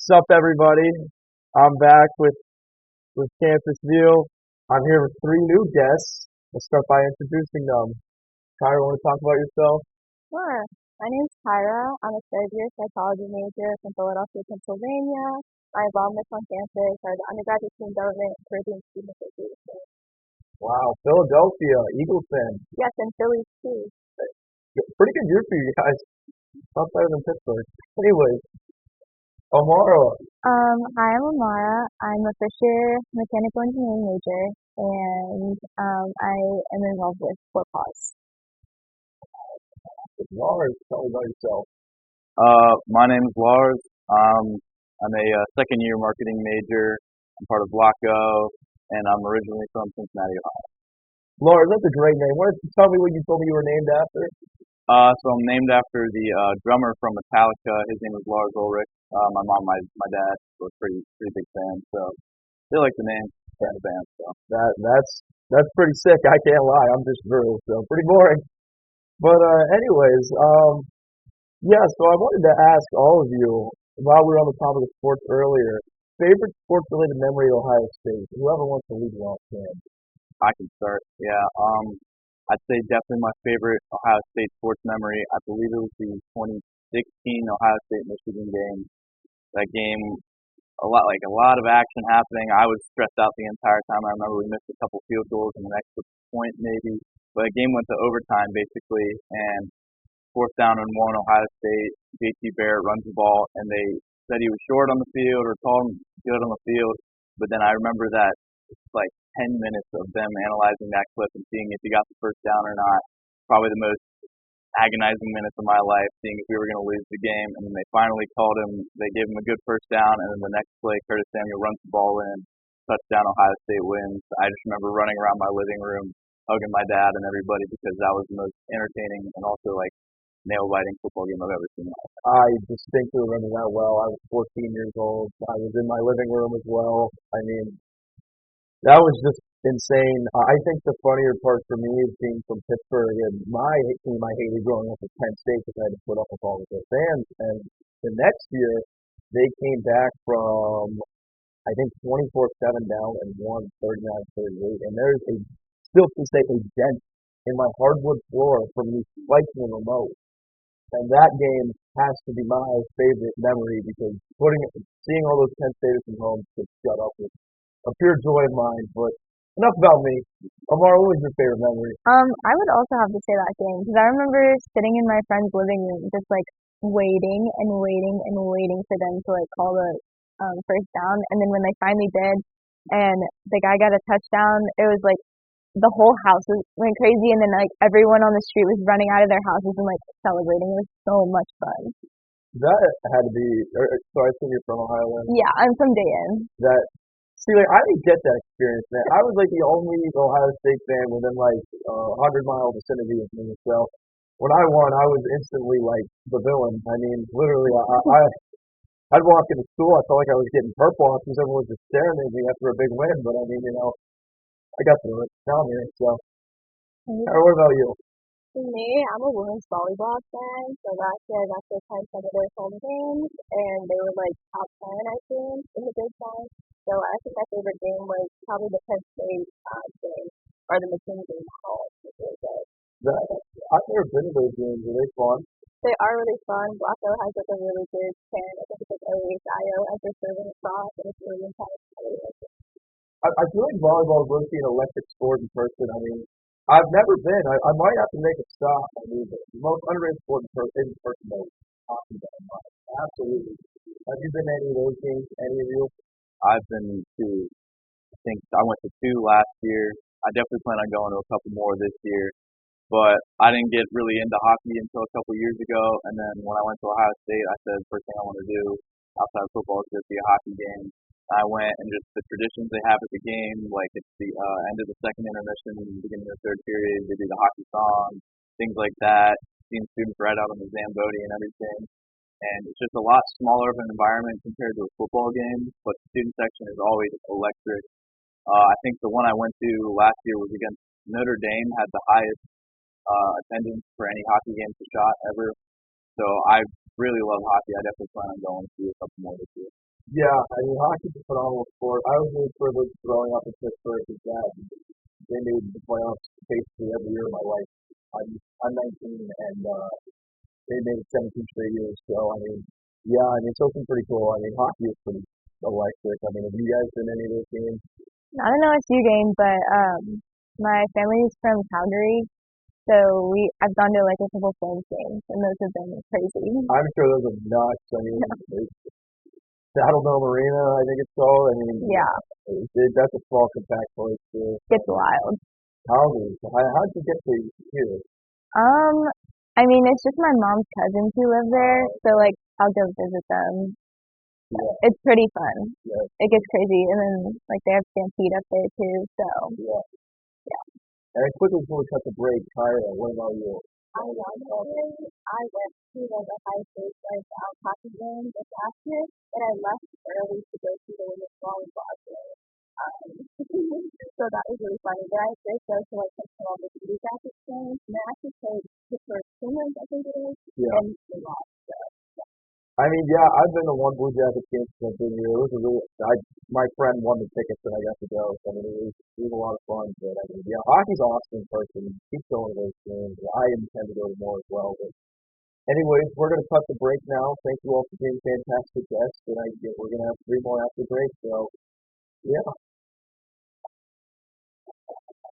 Sup, everybody? I'm back with Campus View. I'm here with three new guests. Let's start by introducing them. Tyra, want to talk about yourself? Sure. My name's Tyra. I'm a third-year psychology major from Philadelphia, Pennsylvania. My involvement on campus are the undergraduate student government and Caribbean Student Association. Wow, Philadelphia, Eagles fan. Yes, and Phillies too. Pretty good year for you guys. Not better than Pittsburgh. Anyways, Amara. Hi, I'm Amara. I'm a first-year mechanical engineering major, and I am involved with Sport Pause. Lars, tell me about yourself. My name is Lars. I'm a second year marketing major. I'm part of Blocko, and I'm originally from Cincinnati, Ohio. Lars, that's a great name. Why don't you tell me what you told me you were named after? So I'm named after the drummer from Metallica. His name was Lars Ulrich. My mom, my dad was pretty big fan, so they like the name, fan of the band. So That's pretty sick. I can't lie. I'm just Drew, so pretty boring. But anyways, yeah. So I wanted to ask all of you while we were on the topic of sports earlier, favorite sports-related memory at Ohio State. Whoever wants to lead off can. I can start. Yeah. I'd say definitely my favorite Ohio State sports memory. I believe it was the 2016 Ohio State Michigan game. That game, a lot of action happening. I was stressed out the entire time. I remember we missed a couple field goals and an extra point maybe, but the game went to overtime basically, and fourth down and one, Ohio State, JT Barrett runs the ball, and they said he was short on the field or tall and good on the field, but then I remember that it's like 10 minutes of them analyzing that clip and seeing if he got the first down or not. Probably the most agonizing minutes of my life, seeing if we were going to lose the game. And then they finally called him. They gave him a good first down, and then the next play, Curtis Samuel runs the ball in, touchdown, Ohio State wins. I just remember running around my living room, hugging my dad and everybody because that was the most entertaining and also like nail-biting football game I've ever seen in my life. I distinctly remember that well. I was 14 years old. I was in my living room as well. I mean, that was just insane. I think the funnier part for me is being from Pittsburgh, and my team I hated growing up was Penn State because I had to put up with all of their fans. And the next year, they came back from, I think, 24-7 down and won 39-38. And there's still to this day, a dent in my hardwood floor from me spiking the remote. And that game has to be my favorite memory because seeing all those Penn Staters from home just shut up with a pure joy of mine. But enough about me. Amara, what was your favorite memory? I would also have to say that game because I remember sitting in my friend's living room, just like waiting and waiting and waiting for them to like call the first down, and then when they finally did, and the guy got a touchdown, it was like the whole house went crazy, and then like everyone on the street was running out of their houses and like celebrating. It was so much fun. That had to be. So I assume you're from Ohio then? Yeah, I'm from Dayton. See, like, I didn't get that experience, man. I was like the only Ohio State fan within like 100-mile vicinity of me. So when I won, I was instantly like the villain. I mean, literally, I'd walk into school, I felt like I was getting purple because everyone was just staring at me after a big win. But I mean, I got through it. Now I'm here. So, what about you? For me, I'm a women's volleyball fan, so last year I got to attend some of their home games, and they were like top 10, I think, in the Big Ten. So I think my favorite game was probably the Penn State game, or the McKinney game hall, which was really good. I've never been to those games. Are they fun? They are really fun. Blocko has like a really good fan. I think it's like OHIO as they're serving across, and it's really intense. I feel like volleyball is really an electric sport in person. I mean, I've never been. I might have to make a stop. I mean, the most underrated sport in person though is hockey. Absolutely. Have you been to any of those games? Any of you? I've been to, I think I went to two last year. I definitely plan on going to a couple more this year. But I didn't get really into hockey until a couple years ago. And then when I went to Ohio State, I said first thing I want to do outside of football is go see a hockey game. I went and just the traditions they have at the game, like it's the end of the second intermission, beginning of the third period, they do the hockey song, things like that. Seeing students ride out on the Zamboni and everything. And it's just a lot smaller of an environment compared to a football game, but the student section is always electric. I think the one I went to last year was against Notre Dame, had the highest attendance for any hockey game to shot ever. So I really love hockey. I definitely plan on going to a couple more this year. Yeah, I mean, hockey's a phenomenal sport. I was really privileged growing up in Pittsburgh because they made the playoffs basically every year of my life. I'm 19 and they made it 17 straight years. So I mean, yeah, I mean, it's something pretty cool. I mean, hockey is pretty electric. I mean, have you guys been to any of those games? Not an OSU game, but my family's from Calgary, so I've gone to like a couple Flames games, and those have been crazy. I'm sure those are nuts. I mean, Saddle Dome Arena, I think it's called. I mean, Yeah, that's a small compact place too. gets wild. Calgary. How'd you get to here? Um, I mean, it's just my mom's cousins who live there, so like I'll go visit them. Yeah, It's pretty fun. yeah, It gets crazy, and then like they have Stampede up there too. So yeah. And then quickly before we cut the break, Kyra, what about you? I love it. I went to the high state like hockey game this last year, and I left early to go to the women's volleyball game. Um, so that was really funny. Then I did go to like some of the beauty jacket games, and I actually played the first tournament, I think it is, Yeah. and we lost. So I mean, yeah, I've been to one Blue Jackets game since I've been here. It was a really, my friend won the tickets and I got to go. So I mean, it was a lot of fun. But I mean, yeah, hockey's awesome in person. Keep going to those games. I intend to go to more as well. But anyways, we're gonna cut the break now. Thank you all for being fantastic guests, and we're gonna have three more after break. So yeah.